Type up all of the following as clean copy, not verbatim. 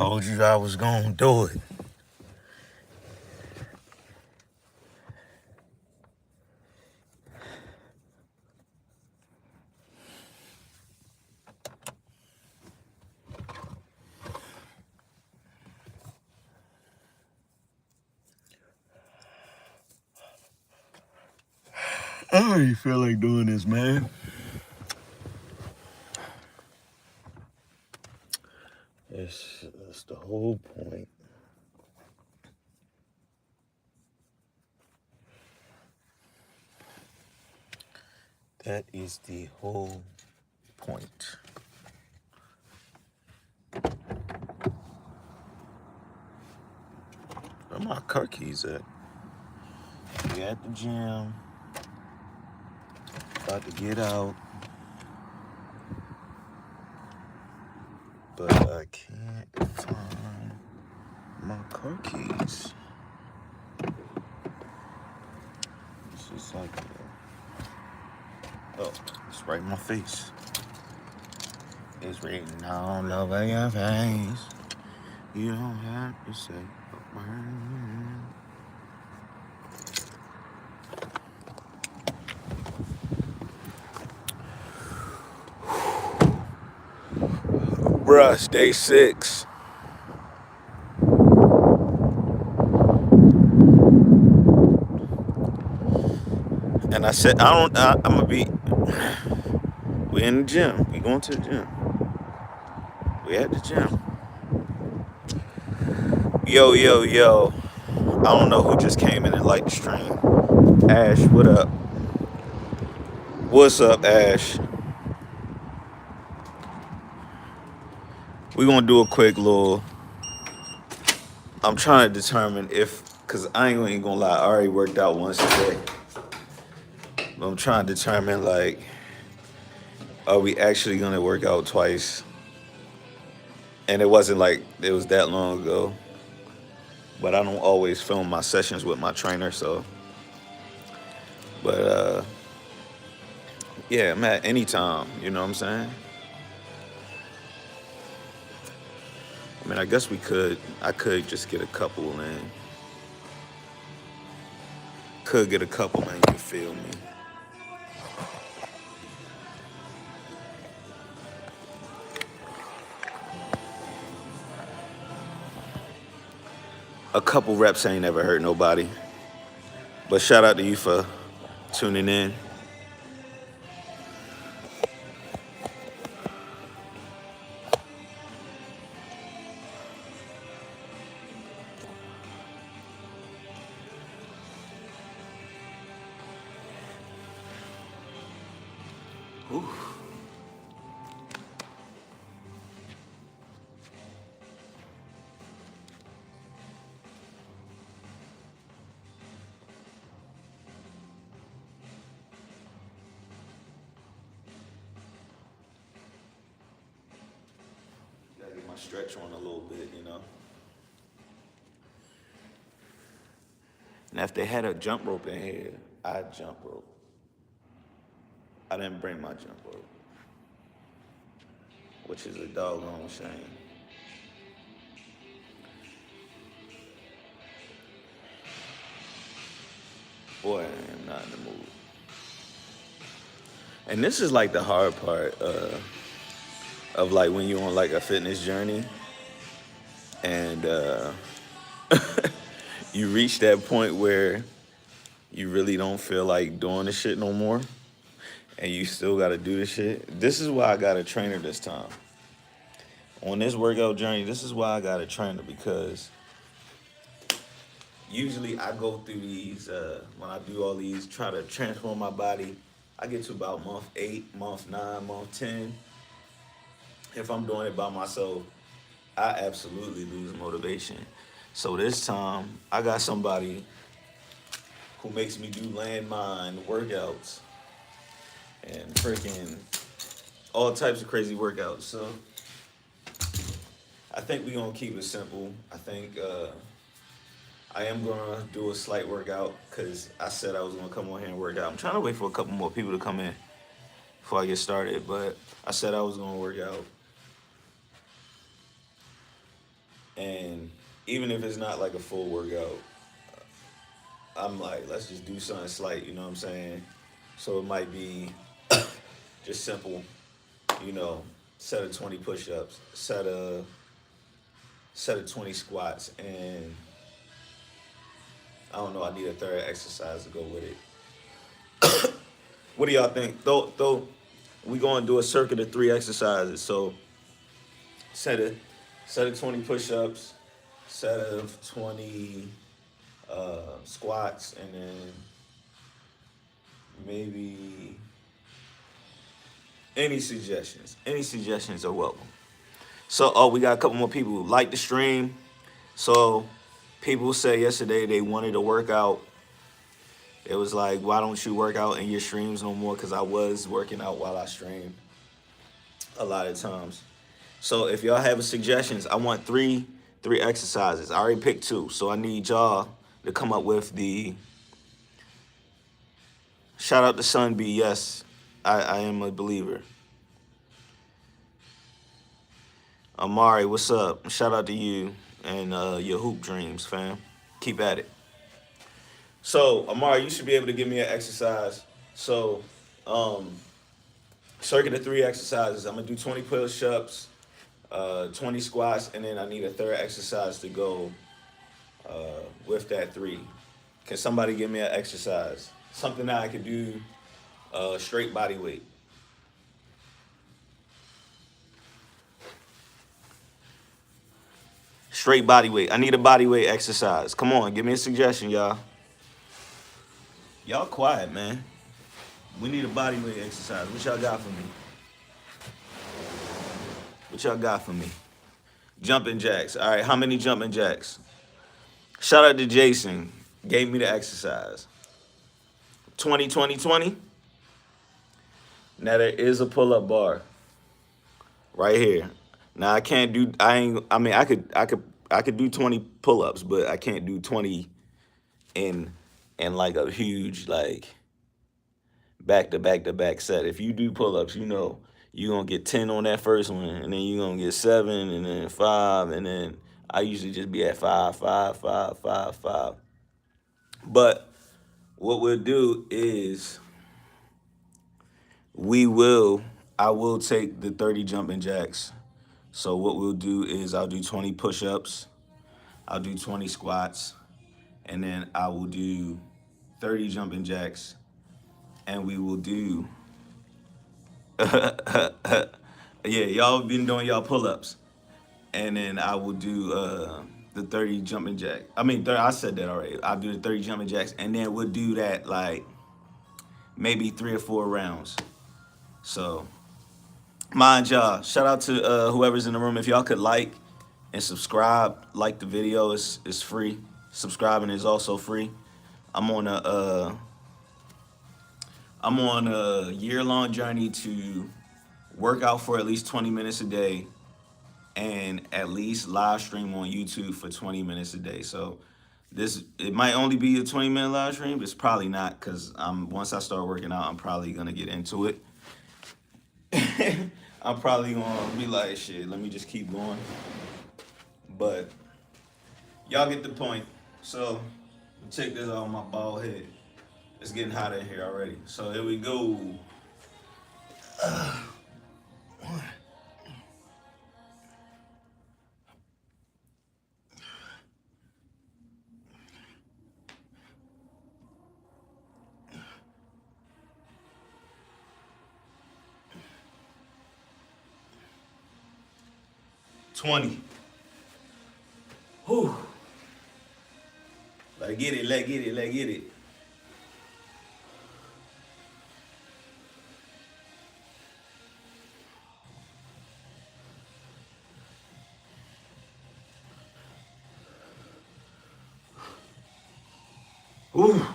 Told you I was gonna do it. I don't even feel like doing this, man. That's the whole point. That is the whole point. Where my car keys at? We at the gym. About to get out. But I can't find my car keys. It's just like, oh, it's right in my face. It's written all over your face. You don't have to say a word. Bruh, day 6. And I said, I'm gonna be, we in the gym. We going to the gym. We at the gym. Yo. I don't know who just came in and liked the stream. Ash, what up? What's up, Ash? We gonna do a quick little, I'm trying to determine if, cause I ain't gonna lie, I already worked out once today. But I'm trying to determine, like, are we actually gonna work out twice? And it wasn't like it was that long ago. But I don't always film my sessions with my trainer, so. But yeah, I'm at any time, you know what I'm saying? I mean, I guess I could just get a couple in. Could get a couple in, you feel me? A couple reps ain't never hurt nobody. But shout out to you for tuning in. Ooh. Gotta get my stretch on a little bit, you know. And if they had a jump rope in here, I'd jump rope. I didn't bring my jump rope, which is a doggone shame. Boy, I am not in the mood. And this is like the hard part of like when you're on like a fitness journey and you reach that point where you really don't feel like doing the shit no more and you still gotta do the shit. This is why I got a trainer this time. On this workout journey, this is why I got a trainer, because usually I go through these, when I do all these, try to transform my body, I get to about month 8, month 9, month 10. If I'm doing it by myself, I absolutely lose motivation. So this time, I got somebody who makes me do landmine workouts and freaking all types of crazy workouts. So I think we're gonna keep it simple. I think I am gonna do a slight workout because I said I was gonna come on here and work out. I'm trying to wait for a couple more people to come in before I get started, but I said I was gonna work out. And even if it's not like a full workout, I'm like, let's just do something slight, you know what I'm saying? So it might be just simple, you know, set of 20 push-ups, set of 20 squats, and I don't know, I need a third exercise to go with it. What do y'all think? Though we gonna do a circuit of 3 exercises. So set of set of 20 push-ups, set of 20 squats, and then maybe any suggestions. Any suggestions are welcome. So, oh, we got a couple more people who like the stream. So, people said yesterday they wanted to work out. It was like, why don't you work out in your streams no more? Because I was working out while I streamed a lot of times. So, if y'all have suggestions, I want three exercises. I already picked 2, so I need y'all to come up with the. Shout out to Sun B. Yes, I am a believer. Amari, what's up? Shout out to you and your hoop dreams, fam. Keep at it. So, Amari, you should be able to give me an exercise. So, um, circuit of 3 exercises. I'm gonna do 20 push-ups, 20 squats, and then I need a third exercise to go with that 3. Can somebody give me an exercise? Something that I could do straight body weight. Straight body weight. I need a body weight exercise. Come on, give me a suggestion, y'all. Y'all quiet, man. We need a body weight exercise. What y'all got for me? What y'all got for me? Jumping jacks. All right, how many jumping jacks? Shout out to Jason. Gave me the exercise. 20, 20, 20. Now there is a pull-up bar right here. Now I can't do. I mean, I could do 20 pull-ups, but I can't do 20 in like a huge like back to back to back set. If you do pull-ups, you know you're gonna get 10 on that first one, and then you're gonna get 7, and then 5, and then I usually just be at 5, 5, 5, 5, 5. But what we'll do is I will take the 30 jumping jacks. So what we'll do is I'll do 20 push-ups, I'll do 20 squats, and then I will do 30 jumping jacks, and we will do yeah, y'all been doing y'all pull-ups, and then I will do the 30 jumping jack. I mean, 30, I said that already. I'll do the 30 jumping jacks, and then we'll do that like maybe 3 or 4 rounds. So, mind y'all, shout out to whoever's in the room. If y'all could like and subscribe, like the video, is free. Subscribing is also free. I'm on a year-long journey to work out for at least 20 minutes a day and at least live stream on YouTube for 20 minutes a day. So it might only be a 20-minute live stream, but it's probably not, because once I start working out, I'm probably gonna get into it. I'm probably gonna be like, shit, let me just keep going. But y'all get the point. So take this off my bald head. It's getting hot in here already. So here we go. 20. Whew. Let's get it, let's get it, let's get it. Ooh.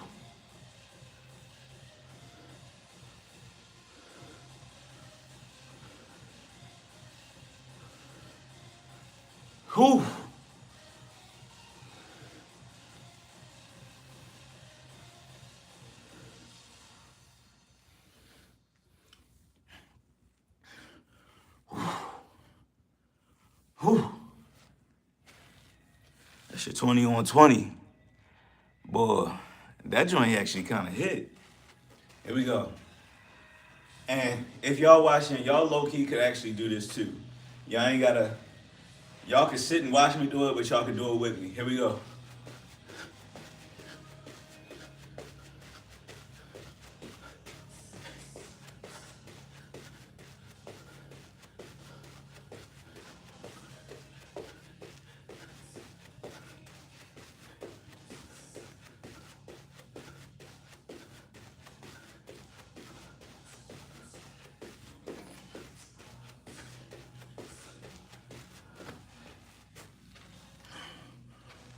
Whew. Whew. Shit, 20 on 20. Boy, that joint actually kind of hit. Here we go. And if y'all watching, y'all low key could actually do this too. Y'all ain't gotta. Y'all can sit and watch me do it, but y'all can do it with me. Here we go.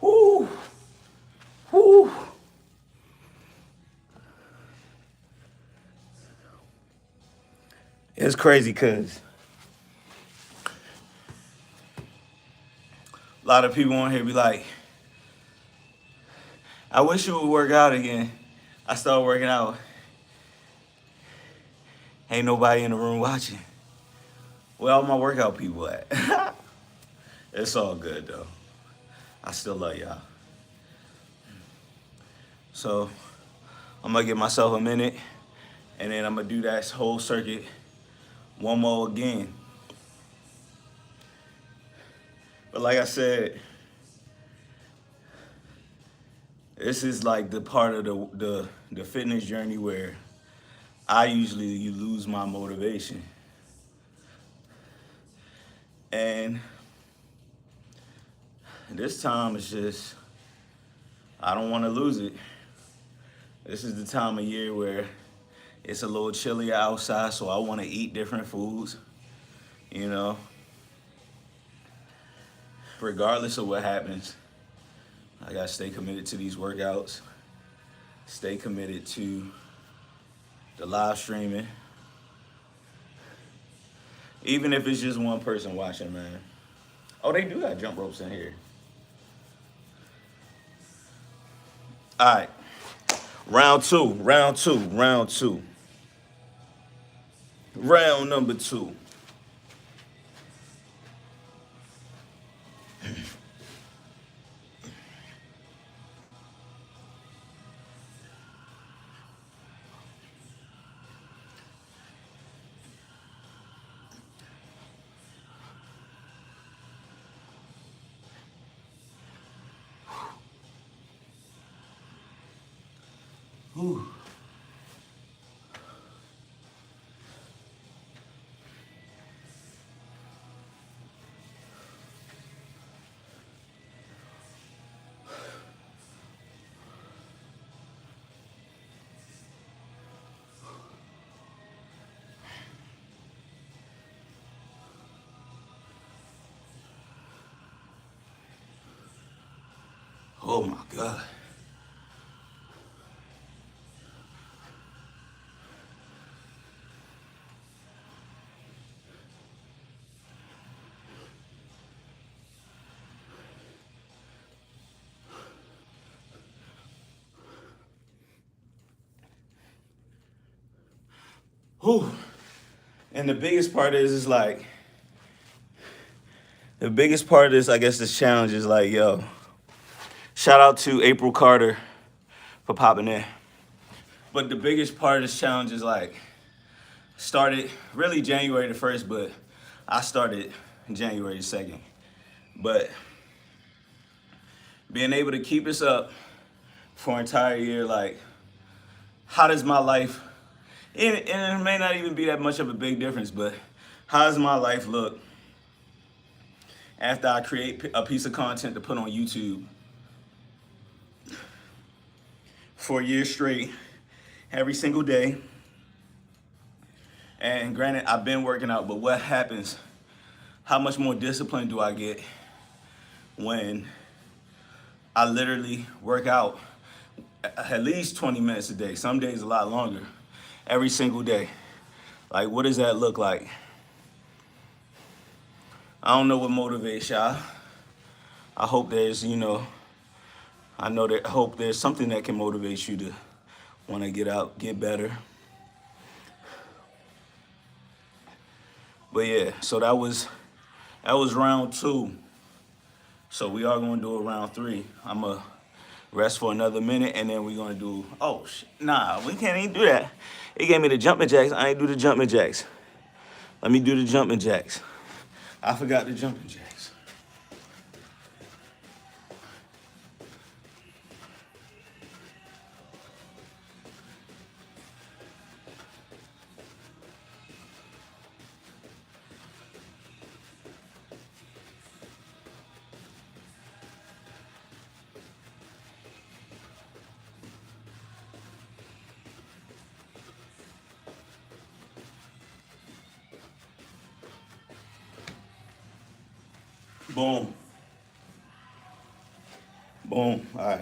Whoo, whoo. It's crazy because a lot of people on here be like, I wish you would work out again. I started working out. Ain't nobody in the room watching. Where all my workout people at? It's all good though. I still love y'all. So I'm gonna give myself a minute and then I'm gonna do that whole circuit one more again. But like I said, this is like the part of the fitness journey where I usually lose my motivation. And this time it's just, I don't want to lose it. This is the time of year where it's a little chillier outside, so I want to eat different foods, you know. Regardless of what happens, I gotta stay committed to these workouts, stay committed to the live streaming. Even if it's just one person watching, man. Oh, they do got jump ropes in here. All right. Round two. Round number 2. Whew. Oh my God. Whew. And the biggest part is like, the biggest part of this, I guess, this challenge is like, yo, shout out to April Carter for popping in. But the biggest part of this challenge is like, started really January the 1st, but I started January the 2nd. But being able to keep this up for an entire year, like, how does my life, and it may not even be that much of a big difference, but how does my life look after I create a piece of content to put on YouTube for a year straight, every single day? And granted, I've been working out, but what happens? How much more discipline do I get when I literally work out at least 20 minutes a day, some days a lot longer, every single day? Like, what does that look like? I don't know what motivates y'all. I hope there's, I hope there's something that can motivate you to want to get out, get better. But yeah, so that was round 2. So we are gonna do a round 3. I'm gonna rest for another minute, and then we're gonna do. Oh, nah, we can't even do that. It gave me the jumping jacks. I ain't do the jumping jacks. Let me do the jumping jacks. I forgot the jumping jacks. Boom. Boom. All right.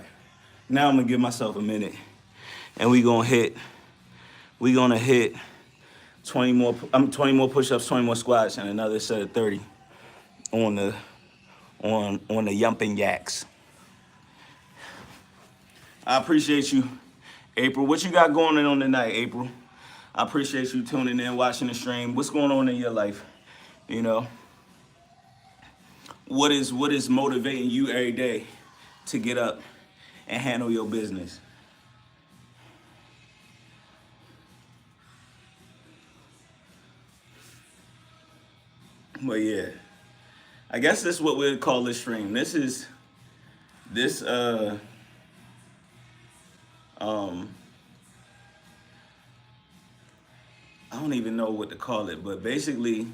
Now I'm gonna give myself a minute, and we gonna hit. 20 more. 20 more push-ups, 20 more squats, and another set of 30 on the jumping jacks. I appreciate you, April. What you got going on tonight, April? I appreciate you tuning in, watching the stream. What's going on in your life? You know, what is motivating you every day to get up and handle your business? But yeah, I guess this is what we'd call this stream. This I don't even know what to call it, but basically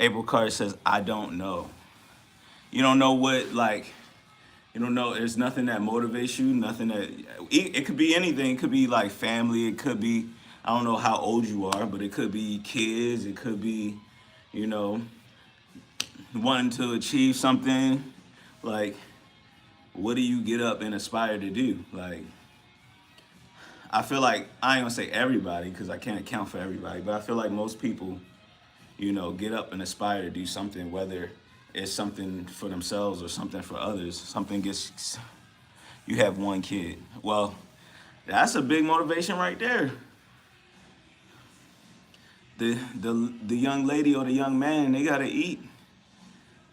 April Carter says, I don't know. You don't know what, like, you don't know, there's nothing that motivates you, nothing that, it could be anything. It could be like family, it could be, I don't know how old you are, but it could be kids, it could be, you know, wanting to achieve something. Like, what do you get up and aspire to do? Like, I feel like, I ain't gonna say everybody, because I can't account for everybody, but I feel like most people, you know, get up and aspire to do something, whether it's something for themselves or something for others. Something gets, you have one kid. Well, that's a big motivation right there. The young lady or the young man, they gotta eat,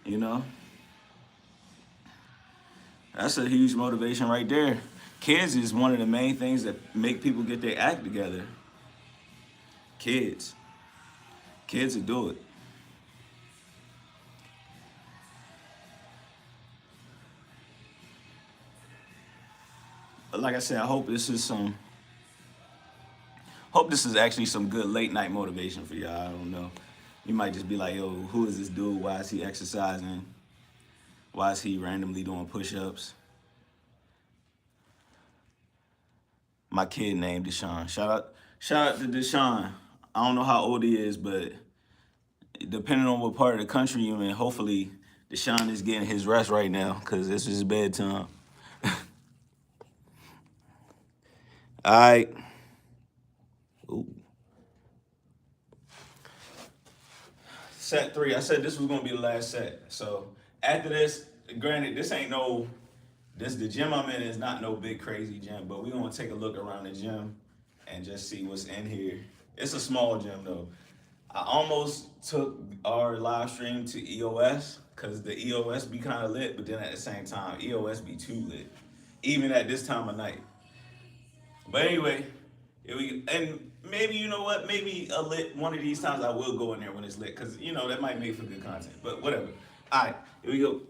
you know? That's a huge motivation right there. Kids is one of the main things that make people get their act together. Kids will do it. But like I said, I hope this is actually some good late night motivation for y'all. I don't know. You might just be like, yo, who is this dude? Why is he exercising? Why is he randomly doing push-ups? My kid named Deshaun. Shout out to Deshaun. I don't know how old he is, but depending on what part of the country you're in, hopefully Deshaun is getting his rest right now, because this is bedtime. All right. Ooh. Set 3. I said this was gonna be the last set. So after this, granted, the gym I'm in is not no big crazy gym, but we're gonna take a look around the gym and just see what's in here. It's a small gym though. I almost took our live stream to EOS, because the EOS be kind of lit, but then at the same time, EOS be too lit, even at this time of night. But anyway, and maybe, you know what, maybe a lit one of these times I will go in there when it's lit, because you know that might make for good content. But whatever. All right, here we go.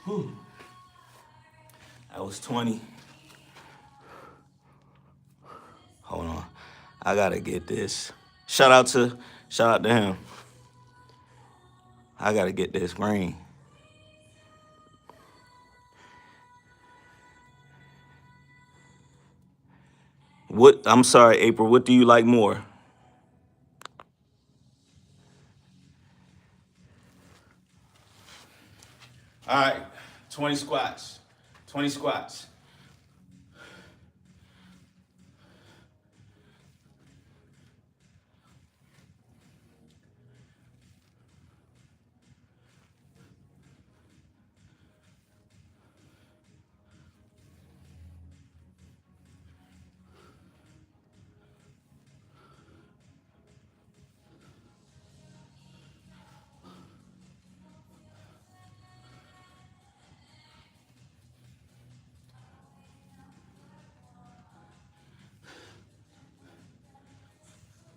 Whew. That was 20. Hold on. I gotta get this. Shout out to him. I gotta get this green. I'm sorry, April, what do you like more? All right, 20 squats. 20 squats.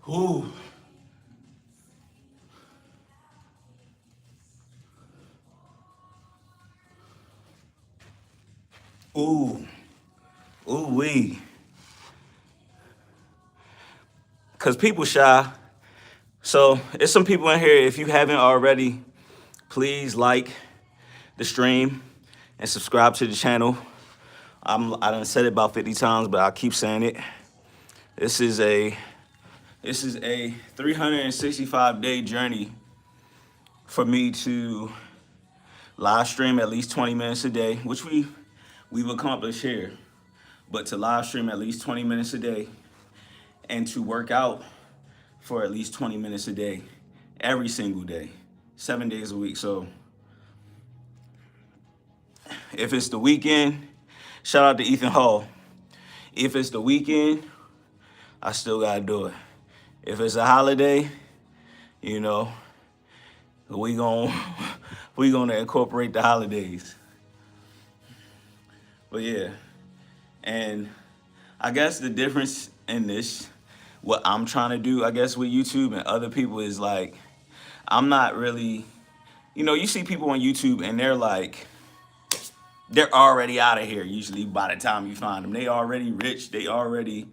Ooh. Ooh. Ooh wee. Cause people shy. So it's some people in here. If you haven't already, please like the stream and subscribe to the channel. I done said it about 50 times, but I'll keep saying it. This is a 365-day journey for me to live stream at least 20 minutes a day, which we've accomplished here. But to live stream at least 20 minutes a day and to work out for at least 20 minutes a day, every single day, 7 days a week. So if it's the weekend, shout out to Ethan Hall. If it's the weekend, I still gotta do it. If it's a holiday, you know, we gonna incorporate the holidays. But yeah, and I guess the difference in this, what I'm trying to do, I guess with YouTube and other people is like, I'm not really, you see people on YouTube and they're already out of here usually by the time you find them. They already rich, they already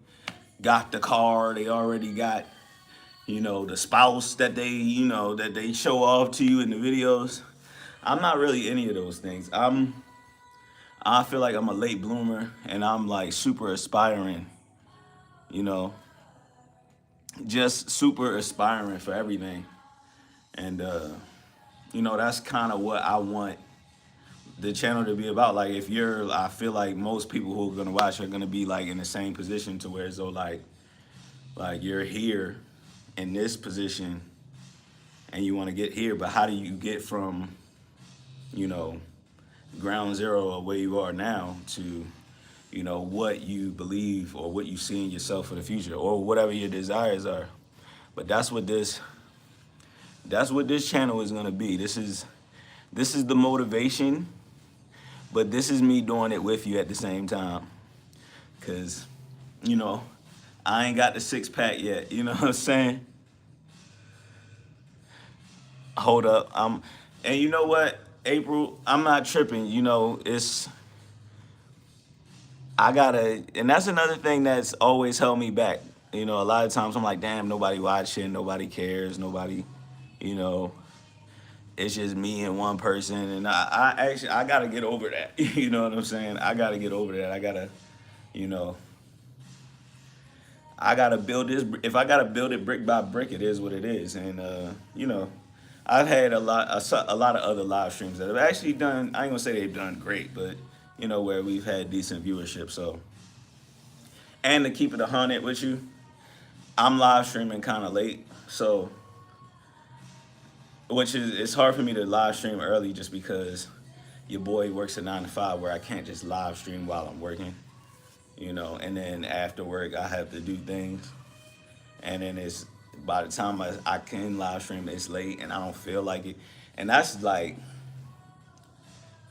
got the car, they already got, the spouse that they show off to you in the videos. I'm not really any of those things. I feel like I'm a late bloomer and I'm like super aspiring, you know, just super aspiring for everything. And, that's kind of what I want the channel to be about. Like I feel like most people who are going to watch are going to be like in the same position to where so like you're here in this position and you want to get here, but how do you get from, ground zero of where you are now to, what you believe or what you see in yourself for the future or whatever your desires are. But that's what this channel is going to be. This is the motivation, but this is me doing it with you at the same time. Cause, I ain't got the 6-pack yet. You know what I'm saying? Hold up. And you know what, April, I'm not tripping. And that's another thing that's always held me back. A lot of times I'm like, damn, nobody watching, nobody cares, nobody, it's just me and one person. And I gotta get over that. You know what I'm saying? I gotta get over that. I gotta build this. If I gotta build it brick by brick, it is what it is. And I've had a lot of other live streams that have actually done. I ain't gonna say they've done great, but where we've had decent viewership. So, and to keep it 100 with you, I'm live streaming kind of late, so it's hard for me to live stream early just because your boy works a 9 to 5 where I can't just live stream while I'm working. And then after work I have to do things, and then it's by the time I can live stream, it's late and I don't feel like it, and that's like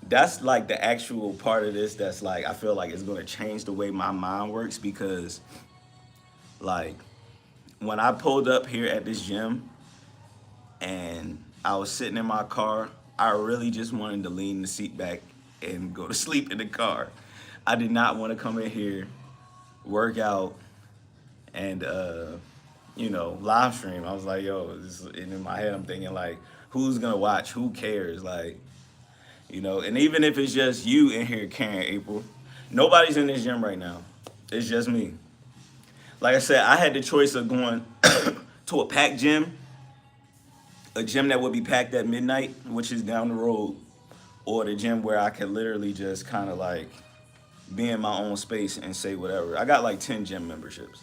the actual part of this that's like I feel like it's gonna change the way my mind works, because like when I pulled up here at this gym and I was sitting in my car, I really just wanted to lean the seat back and go to sleep in the car. I did not want to come in here, work out, and live stream. I was like, yo, and in my head I'm thinking like, who's gonna watch? Who cares? Like, and even if it's just you in here carrying April, nobody's in this gym right now. It's just me. Like I said, I had the choice of going to a packed gym, a gym that would be packed at midnight, which is down the road, or the gym where I could literally just kind of like be in my own space and say whatever. I got like 10 gym memberships.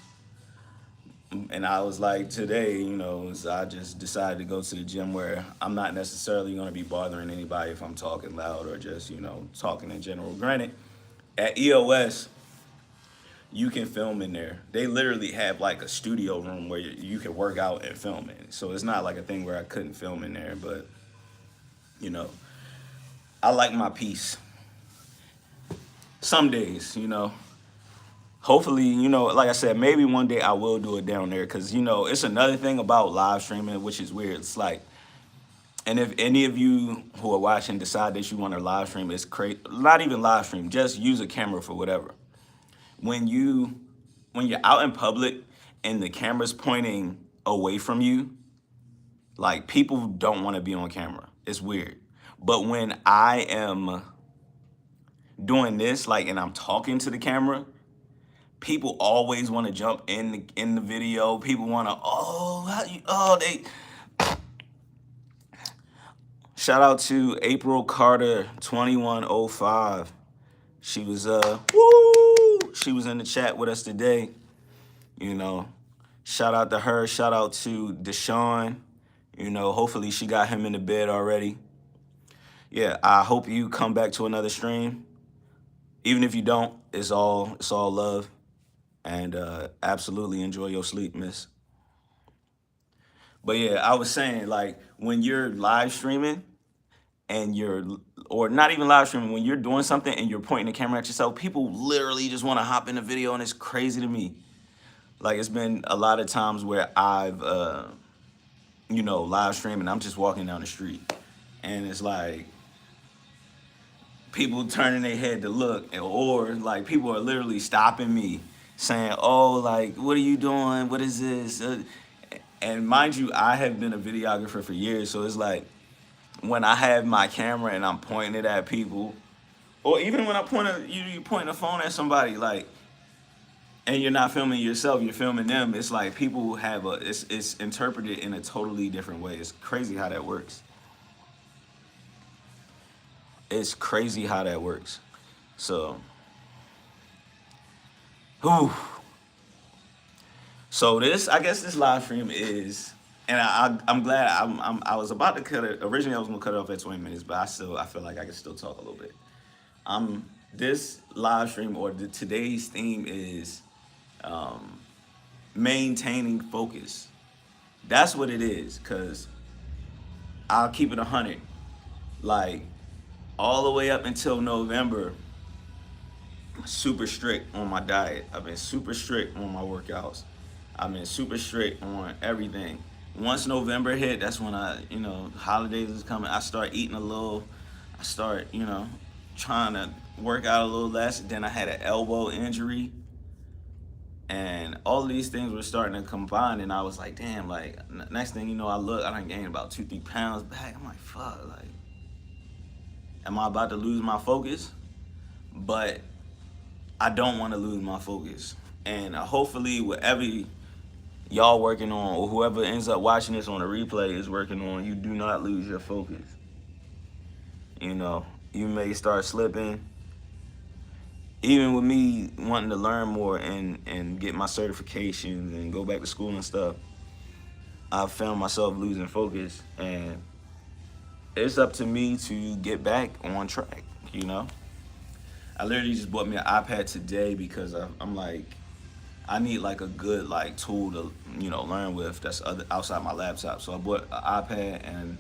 And I was like, today, I just decided to go to the gym where I'm not necessarily going to be bothering anybody if I'm talking loud or just, talking in general. Granted, at EOS, you can film in there. They literally have like a studio room where you can work out and film in. So it's not like a thing where I couldn't film in there, but I like my peace. Some days, hopefully, like I said, maybe one day I will do it down there, because it's another thing about live streaming, which is weird. It's like, and if any of you who are watching decide that you want to live stream, it's crazy. Not even live stream, just use a camera for whatever. When you're out in public and the camera's pointing away from you, like, people don't want to be on camera. It's weird. But when I am doing this, like, and I'm talking to the camera, people always want to jump in the video. People want to, they. Shout out to April Carter 2105. She was she was in the chat with us today. Shout out to her. Shout out to Deshaun. Hopefully she got him in the bed already. Yeah, I hope you come back to another stream. Even if you don't, it's all love. And absolutely enjoy your sleep, miss. But yeah, I was saying, like, when you're live streaming and or not even live streaming, when you're doing something and you're pointing the camera at yourself, people literally just want to hop in the video, and it's crazy to me. Like, it's been a lot of times where I've, live streaming, I'm just walking down the street, and it's like, people turning their head to look, or like, people are literally stopping me saying, oh, like, what are you doing? What is this? And mind you, I have been a videographer for years, so it's like, when I have my camera and I'm pointing it at people, or even when you pointing a phone at somebody, like, and you're not filming yourself, you're filming them, it's like people have it's interpreted in a totally different way. It's crazy how that works. It's crazy how that works. So, whew. So I guess this live stream is, and I'm glad I was about to cut it. Originally, I was gonna cut it off at 20 minutes, but I feel like I can still talk a little bit. This live stream, or today's theme, is maintaining focus. That's what it is, because I'll keep it 100. Like, all the way up until November, super strict on my diet. I've been super strict on my workouts. I've been super strict on everything. Once November hit, that's when holidays is coming. I start eating a little. I start, trying to work out a little less. Then I had an elbow injury. And all of these things were starting to combine, and I was like, damn, like, next thing you know, I done gained about 2-3 pounds back. I'm like, fuck, like, am I about to lose my focus? But I don't want to lose my focus. And hopefully, whatever y'all working on, or whoever ends up watching this on a replay is working on, you do not lose your focus. You may start slipping. Even with me wanting to learn more and get my certifications and go back to school and stuff, I found myself losing focus, and it's up to me to get back on track. I literally just bought me an iPad today because I'm like, I need like a good like tool to learn with that's outside my laptop. So I bought an iPad, and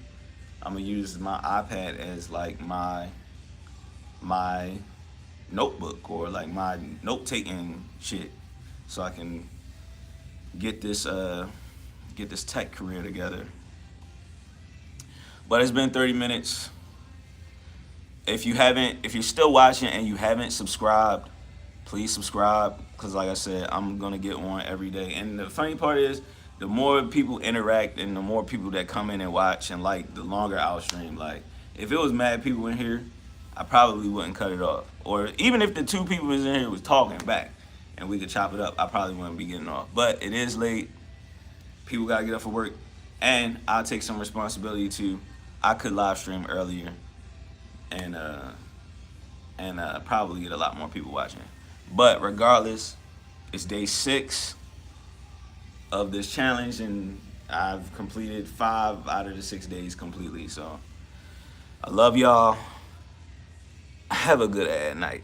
I'm gonna use my iPad as like my notebook, or like my note-taking shit, so I can get this tech career together. But it's been 30 minutes. If you're still watching and you haven't subscribed, please subscribe, because like I said, I'm gonna get on every day. And the funny part is, the more people interact and the more people that come in and watch, and like, the longer I'll stream. Like, if it was mad people in here, I probably wouldn't cut it off. Or even if the 2 people was in here was talking back and we could chop it up, I probably wouldn't be getting off. But it is late. People gotta get up for work. And I'll take some responsibility too. I could live stream earlier and probably get a lot more people watching. But regardless, it's day 6 of this challenge, and I've completed 5 out of the 6 days completely. So I love y'all. Have a good night.